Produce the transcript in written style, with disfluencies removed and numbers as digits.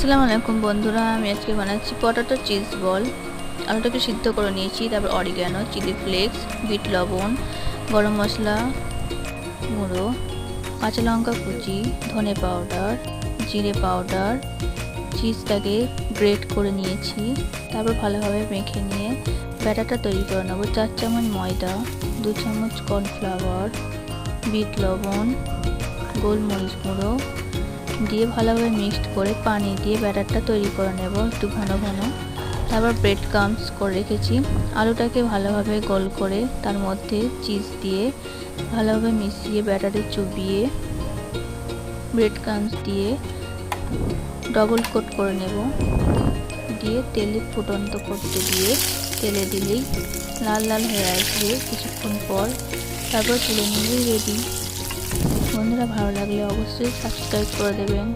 আসসালামু আলাইকুম বন্ধুরা, আমি আজকে বানাচ্ছি পটাটো চিজ বল। আলুটাকে সিদ্ধ করে নিয়েছি, তারপর অরিগ্যানো, চিলি ফ্লেক্স, বিট লবণ, গরম মশলা গুঁড়ো, কাঁচা লঙ্কা কুচি, ধনে পাউডার, জিরে পাউডার, চিজটাকে গ্রেট করে নিয়েছি। তারপর ভালোভাবে মেখে নিয়ে ব্যাটারটা তৈরি করে নেব। 4 চামচ ময়দা, 2 চামচ কর্নফ্লাওয়ার, বিট লবণ, গোলমরিচ গুঁড়ো দিয়ে ভালোভাবে মিক্সড করে পানি দিয়ে ব্যাটারটা তৈরি করে নেব একটু ঘন ঘন। তারপর ব্রেড ক্রাম্বস করে রেখেছি। আলুটাকে ভালোভাবে গোল করে তার মধ্যে চিজ দিয়ে ভালোভাবে মিশিয়ে ব্যাটারে চুবিয়ে ব্রেড ক্রাম্বস দিয়ে ডবল কোট করে নেব। দিয়ে তেলে ফুটন্ত করতে দিয়ে তেলে দিলেই লাল লাল হয়ে আসবে কিছুক্ষণ পর, তারপর তুলে নিলেই রেডি। বন্ধুরা, ভালো লাগলে অবশ্যই সাবস্ক্রাইব করে দেবেন।